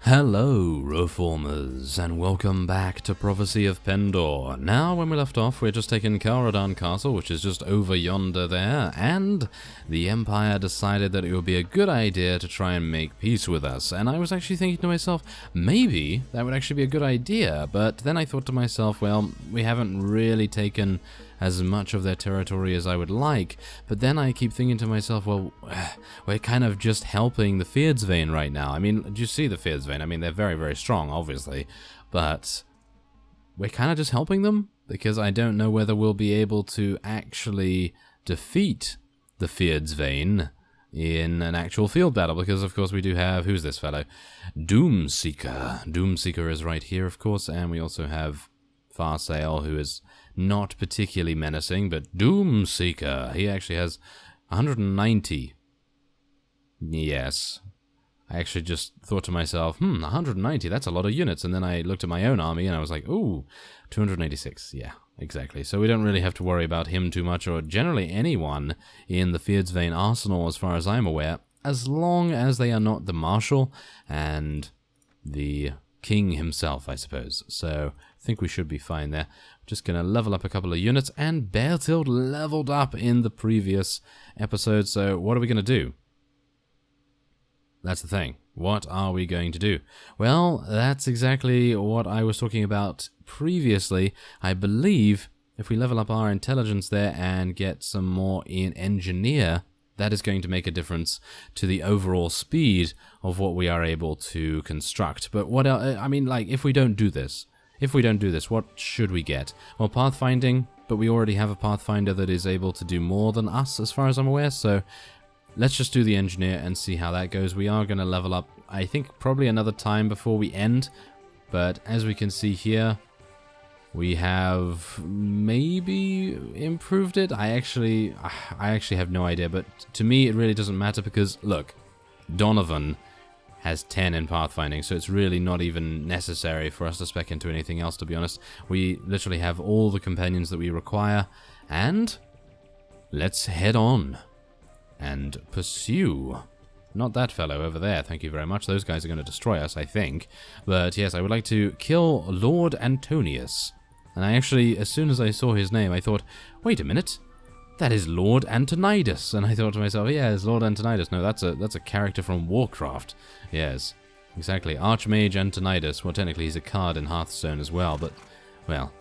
Hello, Reformers, and welcome back to Prophecy of Pendor. Now, when we left off, we're just taking Caradan Castle, which is just over yonder there, and the Empire decided that it would be a good idea to try and make peace with us. And I was actually thinking to myself, maybe that would actually be a good idea, but then I thought to myself, well, we haven't really taken as much of their territory as I would like, but then I keep thinking to myself, well, we're kind of just helping the Fyrdsvain right now. I mean, do you see the Fyrdsvain? I mean, they're very, very strong, obviously, but we're kind of just helping them, because I don't know whether we'll be able to actually defeat the Fyrdsvain in an actual field battle, because of course we do have, who's this fellow? Doomseeker. Doomseeker is right here, of course, and we also have Farsail, who is not particularly menacing, but Doomseeker, he actually has 190. Yes. I actually just thought to myself, 190, that's a lot of units. And then I looked at my own army and I was like, ooh, 286. Yeah, exactly. So we don't really have to worry about him too much, or generally anyone in the Fyrdsvain arsenal as far as I'm aware, as long as they are not the Marshal and the King himself, I suppose. So I think we should be fine there. Just going to level up a couple of units, and Bertild leveled up in the previous episode, so what are we going to do? That's the thing. What are we going to do? Well, that's exactly what I was talking about previously. I believe if we level up our intelligence there and get some more in engineer, that is going to make a difference to the overall speed of what we are able to construct. But what else? I mean, like, if we don't do this, what should we get? Well, pathfinding, but we already have a pathfinder that is able to do more than us, as far as I'm aware, so let's just do the engineer and see how that goes. We are going to level up, I think, probably another time before we end, but as we can see here, we have maybe improved it. I actually have no idea, but to me it really doesn't matter, because, look, Donovan has 10 in pathfinding, so it's really not even necessary for us to spec into anything else, to be honest. We literally have all the companions that we require, and let's head on and pursue. Not that fellow over there, thank you very much. Those guys are going to destroy us, I think. But yes, I would like to kill Lord Antonius. And I actually, as soon as I saw his name, I thought, wait a minute, that is Lord Antonidas. And I thought to myself, yeah, it's Lord Antonidas. No, that's a character from Warcraft. Yes, exactly. Archmage Antonidas. Well, technically he's a card in Hearthstone as well, but, well,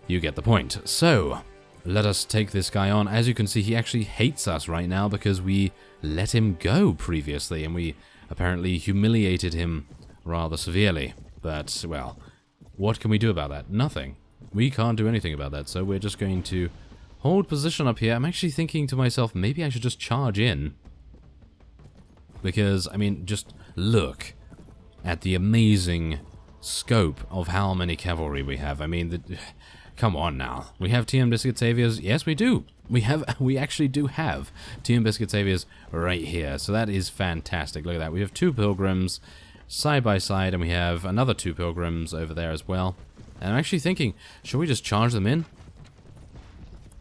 you get the point. So, let us take this guy on. As you can see, he actually hates us right now because we let him go previously, and we apparently humiliated him rather severely. But, well, what can we do about that? Nothing. We can't do anything about that, so we're just going to hold position up here. I'm actually thinking to myself, maybe I should just charge in. Because, I mean, just look at the amazing scope of how many cavalry we have. I mean, come on now. We have TM Biscuit Saviors. Yes, we do. We actually do have TM Biscuit Saviors right here. So that is fantastic. Look at that. We have 2 pilgrims side by side, and we have another 2 pilgrims over there as well. And I'm actually thinking, should we just charge them in?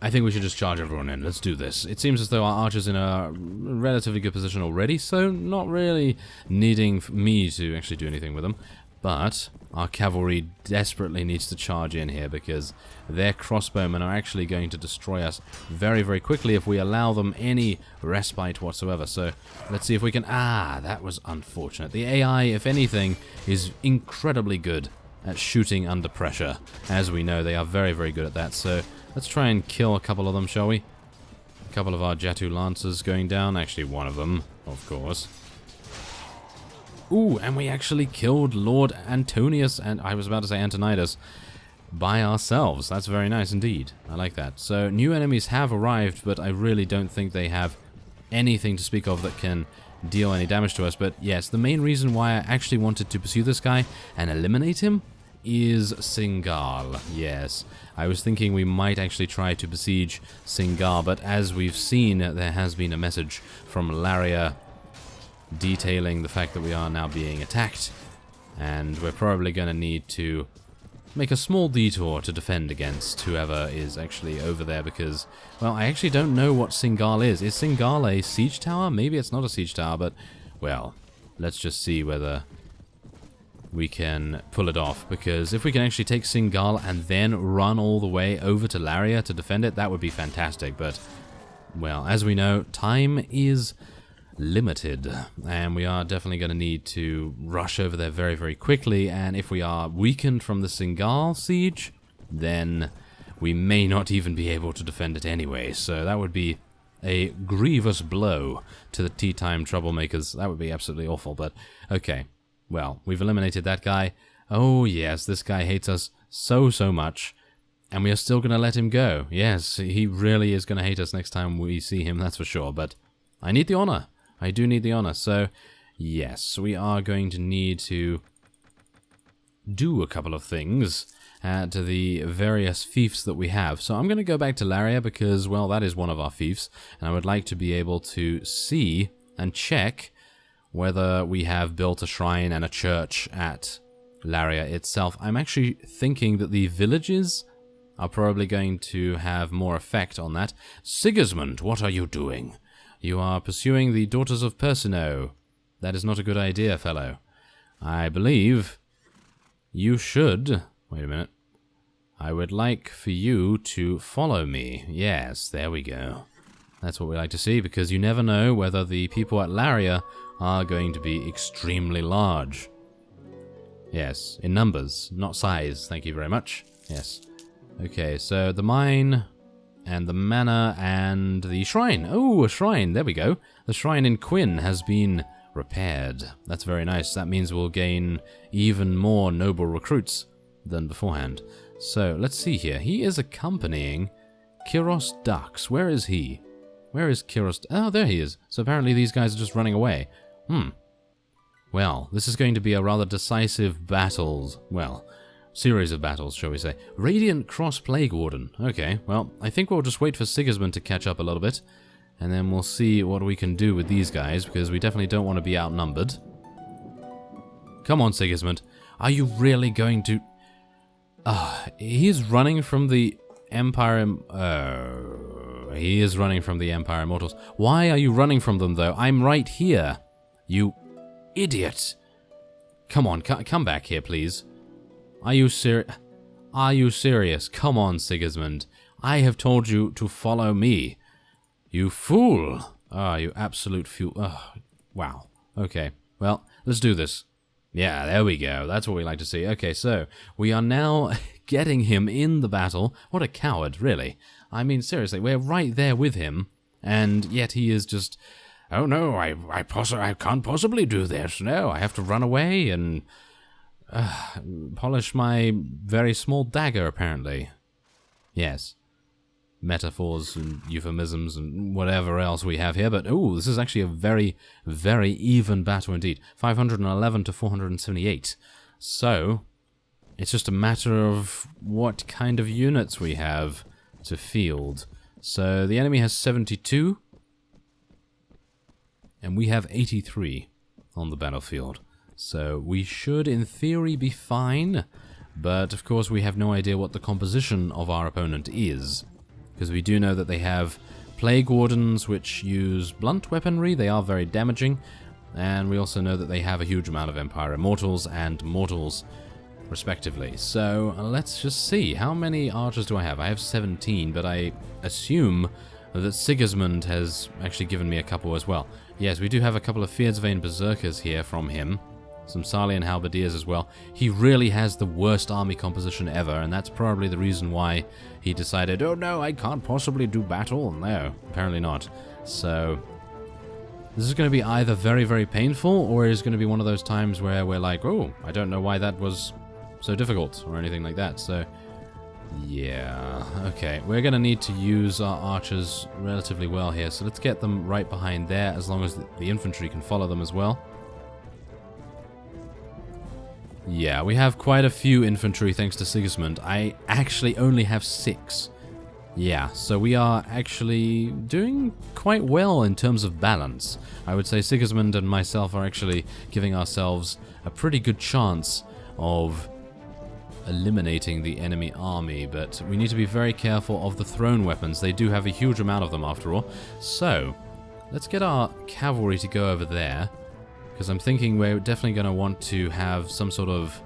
I think we should just charge everyone in. Let's do this. It seems as though our archer's in a relatively good position already, so not really needing me to actually do anything with them. But our cavalry desperately needs to charge in here, because their crossbowmen are actually going to destroy us very, very quickly if we allow them any respite whatsoever. So let's see if we can... Ah, that was unfortunate. The AI, if anything, is incredibly good at shooting under pressure. As we know, they are very, very good at that. So let's try and kill a couple of them, shall we? A couple of our Jatu Lancers going down. Actually, one of them, of course. Ooh, and we actually killed Lord Antonius, and I was about to say Antonidas, by ourselves. That's very nice indeed. I like that. So, new enemies have arrived, but I really don't think they have anything to speak of that can deal any damage to us. But yes, the main reason why I actually wanted to pursue this guy and eliminate him is Singal. Yes, I was thinking we might actually try to besiege Singal, but as we've seen, there has been a message from Laria detailing the fact that we are now being attacked, and we're probably going to need to make a small detour to defend against whoever is actually over there, because, well, I actually don't know what Singal is. Is Singal a siege tower? Maybe it's not a siege tower, but, well, let's just see whether we can pull it off, because if we can actually take Singal and then run all the way over to Laria to defend it, that would be fantastic. But, well, as we know, time is limited, and we are definitely going to need to rush over there very, very quickly, and if we are weakened from the Singal siege, then we may not even be able to defend it anyway, so that would be a grievous blow to the tea time troublemakers. That would be absolutely awful, but okay. Well, we've eliminated that guy. Oh yes, this guy hates us so much, and we are still going to let him go. Yes, he really is going to hate us next time we see him, that's for sure, but I need the honor. I do need the honor, so yes, we are going to need to do a couple of things to the various fiefs that we have. So I'm going to go back to Laria because, well, that is one of our fiefs, and I would like to be able to see and check whether we have built a shrine and a church at Laria itself. I'm actually thinking that the villages are probably going to have more effect on that. Sigismund, what are you doing? You are pursuing the daughters of Persino. That is not a good idea, fellow. I believe you should... Wait a minute. I would like for you to follow me. Yes, there we go. That's what we like to see, because you never know whether the people at Laria are going to be extremely large. Yes, in numbers, not size. Thank you very much. Yes. Okay, so the mine and the manor and the shrine. Oh, a shrine. There we go. The shrine in Quinn has been repaired. That's very nice. That means we'll gain even more noble recruits than beforehand. So, let's see here. He is accompanying Kiros Dux. Where is he? Where is Kiros? Oh, there he is. So apparently these guys are just running away. Well, this is going to be a rather decisive battles. Well, series of battles, shall we say. Radiant Cross Plague Warden. Okay, well, I think we'll just wait for Sigismund to catch up a little bit, and then we'll see what we can do with these guys, because we definitely don't want to be outnumbered. Come on, Sigismund. Are you really going to... he's running from the Empire... he is running from the Empire Immortals. Why are you running from them, though? I'm right here. You idiot. Come on, come back here, please. Are you serious? Are you serious? Come on, Sigismund. I have told you to follow me. You fool. Ah, you absolute fool. Oh, wow. Okay, well, let's do this. Yeah, there we go. That's what we like to see. Okay, so we are now getting him in the battle. What a coward, really. I mean, seriously, we're right there with him, and yet he is just, oh no, I can't possibly do this. No, I have to run away and polish my very small dagger, apparently. Yes. Metaphors and euphemisms and whatever else we have here, but oh, this is actually a very, very even battle indeed. 511 to 478. So, it's just a matter of what kind of units we have to field. So, the enemy has 72, and we have 83 on the battlefield. So, we should, in theory, be fine, but of course we have no idea what the composition of our opponent is. Because we do know that they have Plague Wardens which use blunt weaponry, they are very damaging, and we also know that they have a huge amount of Empire Immortals and Mortals, respectively. So, let's just see. How many archers do I have? I have 17, but I assume that Sigismund has actually given me a couple as well. Yes, we do have a couple of Fierdsvain Berserkers here from him. Some Salian Halberdiers as well. He really has the worst army composition ever, and that's probably the reason why he decided, oh no, I can't possibly do battle. No, apparently not. So, this is going to be either very, very painful, or it's going to be one of those times where we're like, oh, I don't know why that was so difficult, or anything like that. So, yeah, okay. We're going to need to use our archers relatively well here, so let's get them right behind there, as long as the infantry can follow them as well. Yeah, we have quite a few infantry thanks to Sigismund. I actually only have 6. Yeah, so we are actually doing quite well in terms of balance. I would say Sigismund and myself are actually giving ourselves a pretty good chance of eliminating the enemy army, but we need to be very careful of the thrown weapons. They do have a huge amount of them after all. So, let's get our cavalry to go over there, because I'm thinking we're definitely going to want to have some sort of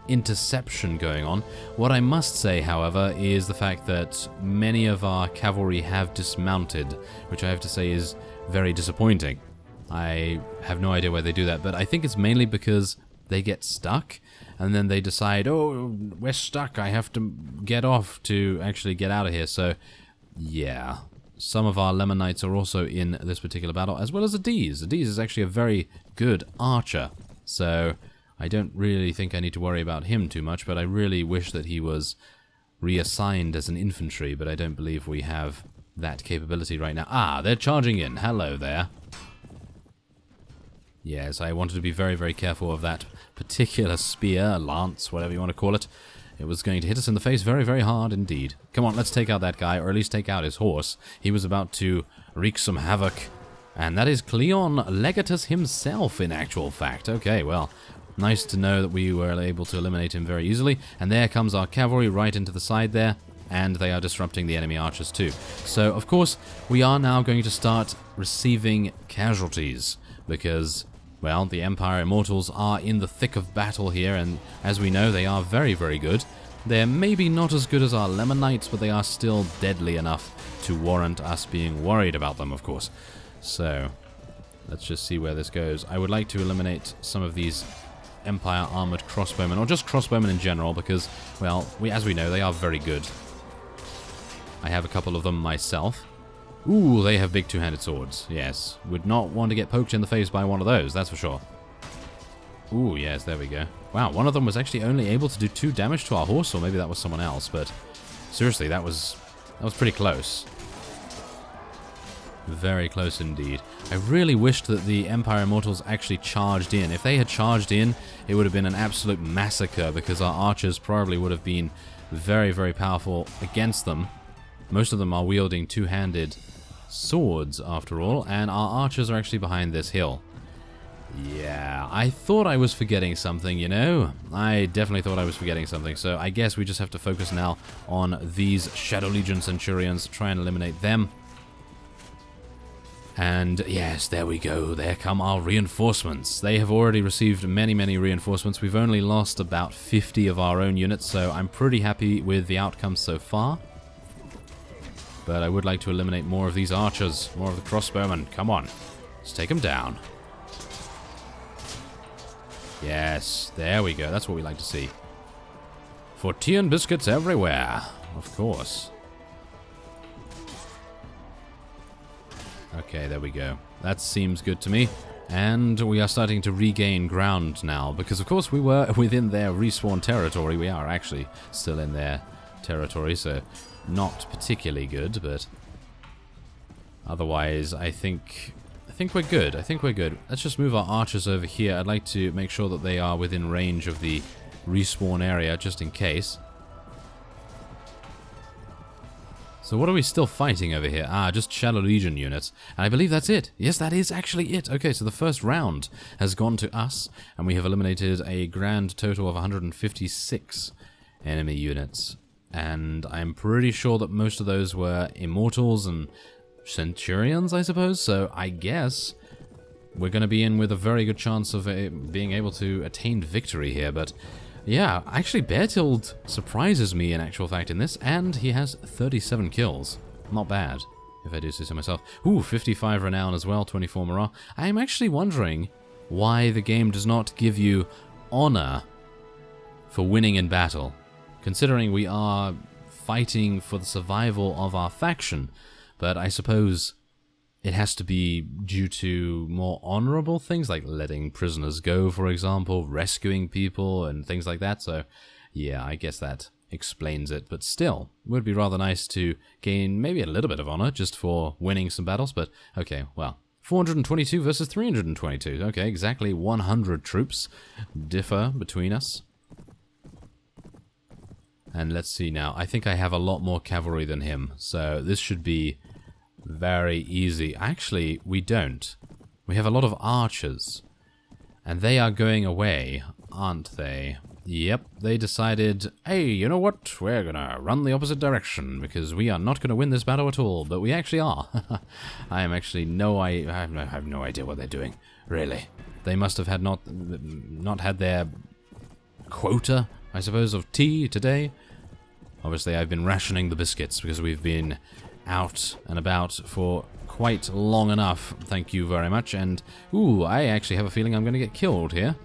interception going on. What I must say, however, is the fact that many of our cavalry have dismounted, which I have to say is very disappointing. I have no idea why they do that, but I think it's mainly because they get stuck, and then they decide, oh, we're stuck, I have to get off to actually get out of here. So, yeah. Some of our Lemonites are also in this particular battle, as well as Adiz. Adiz is actually a very good archer, so I don't really think I need to worry about him too much, but I really wish that he was reassigned as an infantry, but I don't believe we have that capability right now. Ah, they're charging in. Hello there. Yes, I wanted to be very, very careful of that particular spear, lance, whatever you want to call it. It was going to hit us in the face very, very hard indeed. Come on, let's take out that guy, or at least take out his horse. He was about to wreak some havoc. And that is Cleon Legatus himself, in actual fact. Okay, well, nice to know that we were able to eliminate him very easily. And there comes our cavalry right into the side there. And they are disrupting the enemy archers too. So, of course, we are now going to start receiving casualties. Because, well, the Empire Immortals are in the thick of battle here, and as we know, they are very, very good. They're maybe not as good as our Lemonites, but they are still deadly enough to warrant us being worried about them, of course. So, let's just see where this goes. I would like to eliminate some of these Empire Armored Crossbowmen, or just crossbowmen in general, because, well, as we know, they are very good. I have a couple of them myself. Ooh, they have big two-handed swords. Yes, would not want to get poked in the face by one of those, that's for sure. Ooh, yes, there we go. Wow, one of them was actually only able to do 2 damage to our horse, or maybe that was someone else, but seriously, that was pretty close. Very close indeed. I really wished that the Empire Immortals actually charged in. If they had charged in, it would have been an absolute massacre, because our archers probably would have been very, very powerful against them. Most of them are wielding two-handed swords, after all, and our archers are actually behind this hill. Yeah, I thought I was forgetting something, you know? I definitely thought I was forgetting something, so I guess we just have to focus now on these Shadow Legion Centurions, try and eliminate them. And yes, there we go, there come our reinforcements. They have already received many, many reinforcements. We've only lost about 50 of our own units, so I'm pretty happy with the outcome so far. But I would like to eliminate more of these archers, more of the crossbowmen. Come on, let's take them down. Yes, there we go. That's what we like to see. For tea and biscuits everywhere, of course. Okay, there we go. That seems good to me. And we are starting to regain ground now, because of course we were within their respawn territory. We are actually still in their territory, so not particularly good, but otherwise I think we're good. I think we're good. Let's just move our archers over here. I'd like to make sure that they are within range of the respawn area, just in case. So what are we still fighting over here? Ah, just Shadow Legion units. And I believe that's it. Yes, that is actually it. Okay, so the first round has gone to us, and we have eliminated a grand total of 156 enemy units. And I'm pretty sure that most of those were Immortals and Centurions, I suppose. So I guess we're going to be in with a very good chance of being able to attain victory here. But yeah, actually Bertild surprises me in actual fact in this, and he has 37 kills. Not bad, if I do say so myself. Ooh, 55 renown as well, 24 morale. I am actually wondering why the game does not give you honor for winning in battle, considering we are fighting for the survival of our faction. But I suppose it has to be due to more honorable things, like letting prisoners go, for example, rescuing people, and things like that. So, yeah, I guess that explains it. But still, it would be rather nice to gain maybe a little bit of honor just for winning some battles. But, okay, well, 422 versus 322. Okay, exactly 100 troops differ between us. And let's see now. I think I have a lot more cavalry than him, so this should be very easy. Actually, we don't. We have a lot of archers, and they are going away, aren't they? Yep, they decided, hey, you know what? We're gonna run the opposite direction, because we are not gonna win this battle at all, but we actually are. I have no idea what they're doing, really. They must have had not had their quota, I suppose, of tea today. Obviously, I've been rationing the biscuits because we've been out and about for quite long enough. Thank you very much. And, ooh, I actually have a feeling I'm going to get killed here.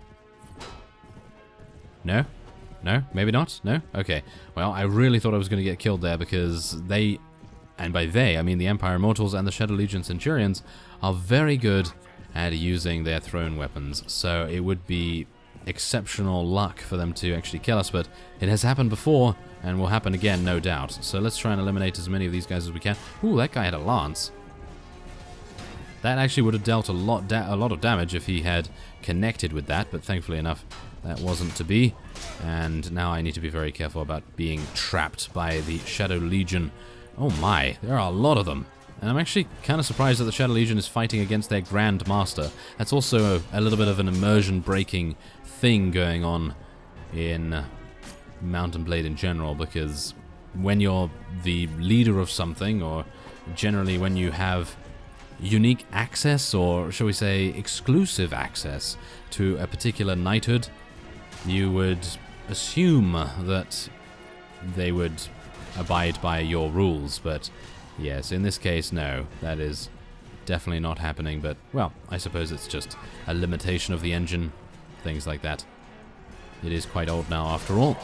No? No? Maybe not? No? Okay. Well, I really thought I was going to get killed there because they, and by they, I mean the Empire Immortals and the Shadow Legion Centurions, are very good at using their thrown weapons. So it would be exceptional luck for them to actually kill us, but it has happened before and will happen again, no doubt. So let's try and eliminate as many of these guys as we can. Ooh, that guy had a lance. That actually would have dealt a lot of damage if he had connected with that, but thankfully enough, that wasn't to be. And now I need to be very careful about being trapped by the Shadow Legion. Oh my, there are a lot of them. And I'm actually kind of surprised that the Shadow Legion is fighting against their Grand Master. That's also a little bit of an immersion-breaking thing going on in Mount and Blade in general, because when you're the leader of something, or generally when you have unique access, or shall we say exclusive access to a particular knighthood, you would assume that they would abide by your rules, but yes, in this case, no, that is definitely not happening, but, well, I suppose it's just a limitation of the engine, things like that. It is quite old now, after all.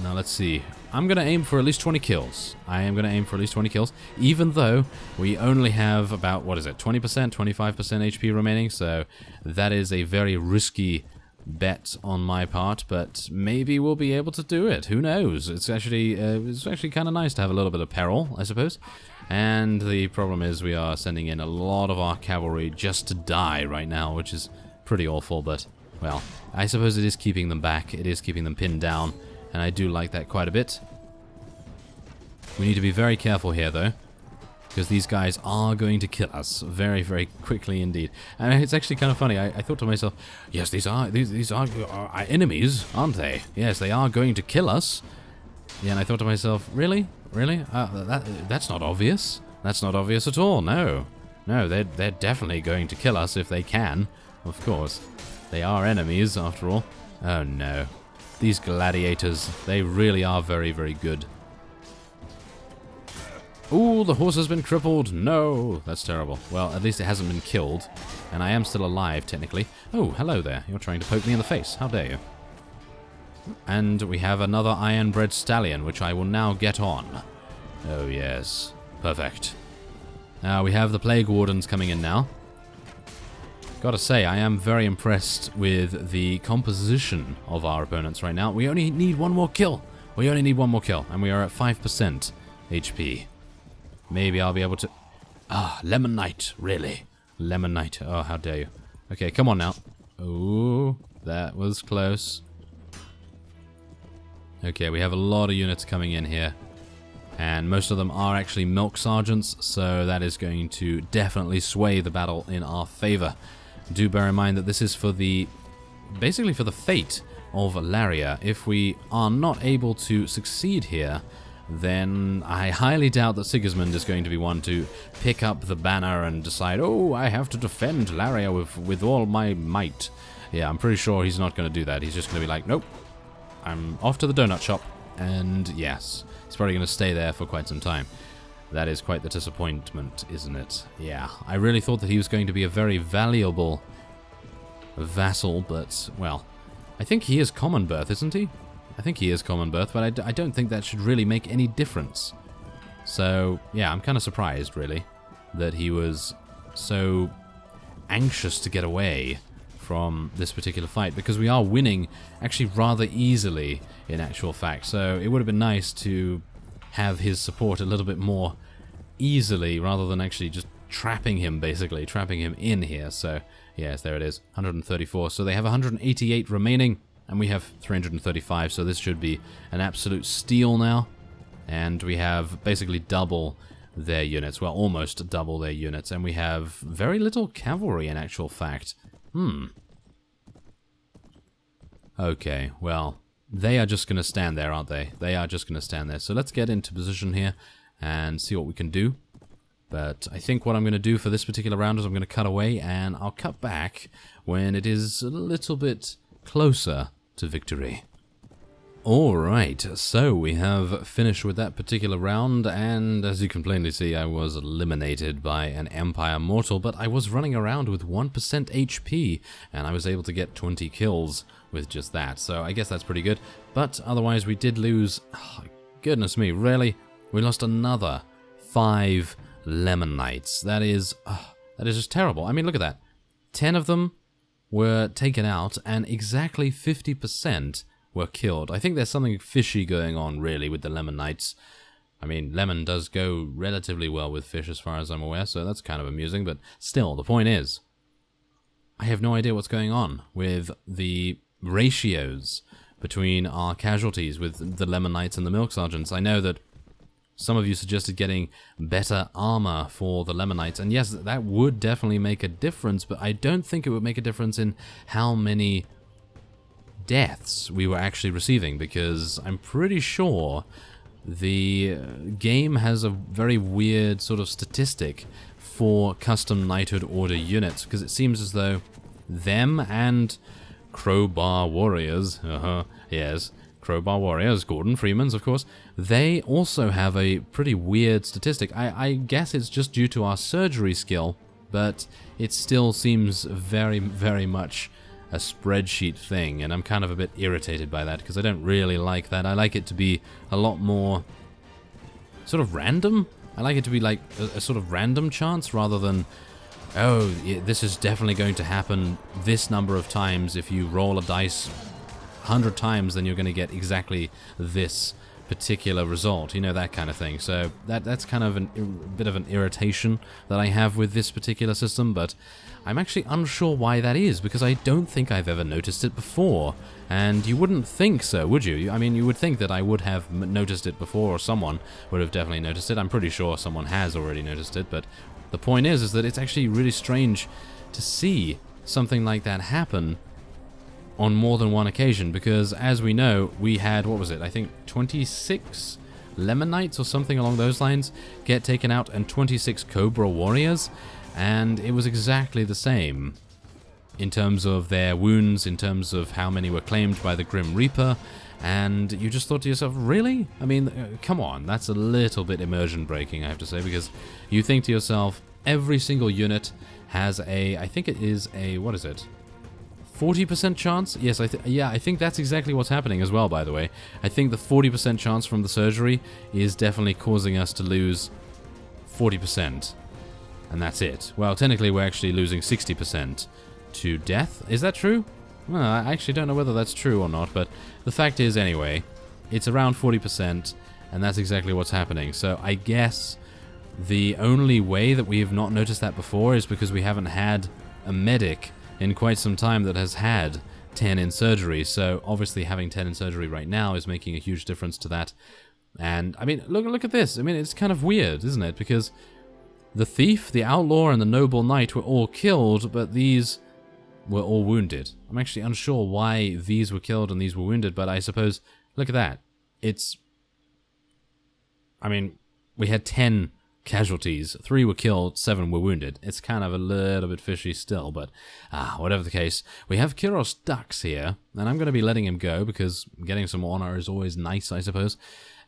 Now, let's see. I'm going to aim for at least 20 kills. I am going to aim for at least 20 kills, even though we only have about, what is it, 20%, 25% HP remaining, so that is a very risky bet on my part, but maybe we'll be able to do it. Who knows? It's actually kind of nice to have a little bit of peril, I suppose. And the problem is we are sending in a lot of our cavalry just to die right now, which is pretty awful, but, well, I suppose it is keeping them back. It is keeping them pinned down. And I do like that quite a bit. We need to be very careful here, though, because these guys are going to kill us very, very quickly indeed. And it's actually kind of funny. I thought to myself, yes, these are our enemies, aren't they? Yes, they are going to kill us. Yeah, and I thought to myself, really? Really? That's not obvious. That's not obvious at all. No. No, they're definitely going to kill us if they can. Of course. They are enemies, after all. Oh, no. These gladiators, they really are very, very good. Ooh, the horse has been crippled. No, that's terrible. Well, at least it hasn't been killed. And I am still alive, technically. Oh, hello there. You're trying to poke me in the face. How dare you? And we have another iron-bred stallion, which I will now get on. Oh, yes. Perfect. Now, we have the Plague Wardens coming in now. Gotta say, I am very impressed with the composition of our opponents right now. We only need one more kill. We only need one more kill, and we are at 5% HP. Maybe I'll be able to... Ah, Lemon Knight, really. Lemon Knight. Oh, how dare you. Okay, come on now. Ooh, that was close. Okay, we have a lot of units coming in here. And most of them are actually Milk Sergeants, so that is going to definitely sway the battle in our favor. Do bear in mind that this is for the... basically for the fate of Laria. If we are not able to succeed here, then I highly doubt that Sigismund is going to be one to pick up the banner and decide, oh, I have to defend Laria with all my might. Yeah, I'm pretty sure he's not going to do that. He's just going to be like, nope, I'm off to the donut shop. And yes, he's probably going to stay there for quite some time. That is quite the disappointment, isn't it? Yeah, I really thought that he was going to be a very valuable vassal, but, well, I think he is common birth, isn't he? I think he is common birth, but I don't think that should really make any difference. So, yeah, I'm kind of surprised, really, that he was so anxious to get away from this particular fight, because we are winning actually rather easily, in actual fact. So it would have been nice to have his support a little bit more easily, rather than actually just trapping him, basically, trapping him in here. So, yes, there it is, 134. So they have 188 remaining, and we have 335, so this should be an absolute steal now. And we have basically double their units, well, almost double their units, and we have very little cavalry in actual fact. Okay, well, they are just going to stand there, aren't they? They are just going to stand there. So let's get into position here and see what we can do. But I think what I'm going to do for this particular round is I'm going to cut away, and I'll cut back when it is a little bit closer to victory. Alright, so we have finished with that particular round, and as you can plainly see, I was eliminated by an Empire Mortal, but I was running around with 1% HP, and I was able to get 20 kills with just that, so I guess that's pretty good. But otherwise, we did lose, goodness me, really? We lost another 5 Lemon Knights. That is just terrible. I mean, look at that. 10 of them were taken out, and exactly 50% were killed. I think there's something fishy going on, really, with the Lemon Knights. I mean, lemon does go relatively well with fish as far as I'm aware, so that's kind of amusing, but still, the point is, I have no idea what's going on with the ratios between our casualties with the Lemon Knights and the Milk Sergeants. I know that some of you suggested getting better armor for the Lemon Knights, and yes, that would definitely make a difference, but I don't think it would make a difference in how many deaths we were actually receiving, because I'm pretty sure the game has a very weird sort of statistic for custom knighthood order units, because it seems as though them and Crowbar Warriors, yes, Crowbar Warriors, Gordon Freeman's of course, they also have a pretty weird statistic. I guess it's just due to our surgery skill, but it still seems very, very much a spreadsheet thing, and I'm kind of a bit irritated by that, because I don't really like that. I like it to be a lot more sort of random. I like it to be like a sort of random chance, rather than, oh, this is definitely going to happen this number of times. If you roll a dice 100 times, then you're going to get exactly this particular result, you know, that kind of thing. So that's kind of a bit of an irritation that I have with this particular system, but I'm actually unsure why that is, because I don't think I've ever noticed it before, and you wouldn't think so, would you? I mean, you would think that I would have noticed it before, or someone would have definitely noticed it. I'm pretty sure someone has already noticed it, but the point is that it's actually really strange to see something like that happen on more than one occasion, because as we know, we had, what was it, I think 26 Lemon Knights or something along those lines get taken out, and 26 Cobra Warriors, and it was exactly the same in terms of their wounds, in terms of how many were claimed by the Grim Reaper, and you just thought to yourself, really? I mean, come on, that's a little bit immersion breaking, I have to say, because you think to yourself, every single unit has a, I think it is a, what is it? 40% chance? Yes, I think that's exactly what's happening as well, by the way. I think the 40% chance from the surgery is definitely causing us to lose 40%. And that's it. Well, technically we're actually losing 60% to death. Is that true? Well, I actually don't know whether that's true or not, but the fact is, anyway, it's around 40%, and that's exactly what's happening. So I guess the only way that we have not noticed that before is because we haven't had a medic in quite some time that has had 10 in surgery. So obviously having 10 in surgery right now is making a huge difference to that. And I mean, look at this. I mean, it's kind of weird, isn't it? Because the thief, the outlaw, and the noble knight were all killed, but these were all wounded. I'm actually unsure why these were killed and these were wounded, but I suppose, look at that. It's, I mean, we had 10 casualties, 3 were killed, 7 were wounded. It's kind of a little bit fishy still, but whatever the case, we have Kiros Dux here, and I'm going to be letting him go because getting some honor is always nice, I suppose,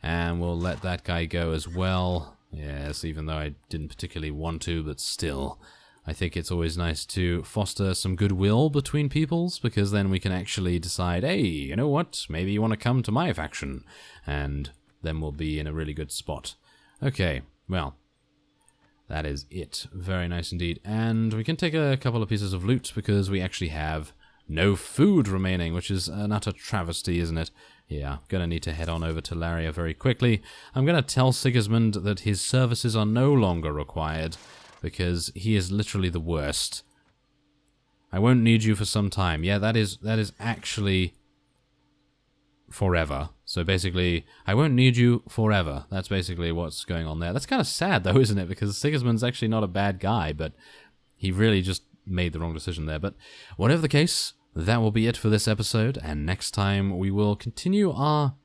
and we'll let that guy go as well. Yes, even though I didn't particularly want to, but still, I think it's always nice to foster some goodwill between peoples, because then we can actually decide, hey, you know what, maybe you want to come to my faction, and then we'll be in a really good spot. Okay, well, that is it. Very nice indeed. And we can take a couple of pieces of loot, because we actually have no food remaining, which is an utter travesty, isn't it? Yeah, gonna need to head on over to Laria very quickly. I'm gonna tell Sigismund that his services are no longer required, because he is literally the worst. I won't need you for some time. Yeah, that is actually forever. So basically, I won't need you forever. That's basically what's going on there. That's kind of sad though, isn't it? Because Sigismund's actually not a bad guy, but he really just made the wrong decision there. But whatever the case, that will be it for this episode, and next time we will continue our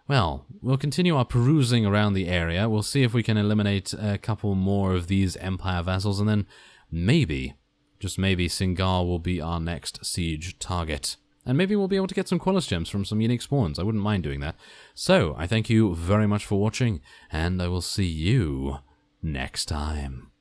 Well, we'll continue our perusing around the area. We'll see if we can eliminate a couple more of these Empire vassals, and then maybe, just maybe, Singar will be our next siege target. And maybe we'll be able to get some Qualis gems from some unique spawns. I wouldn't mind doing that. So, I thank you very much for watching, and I will see you next time.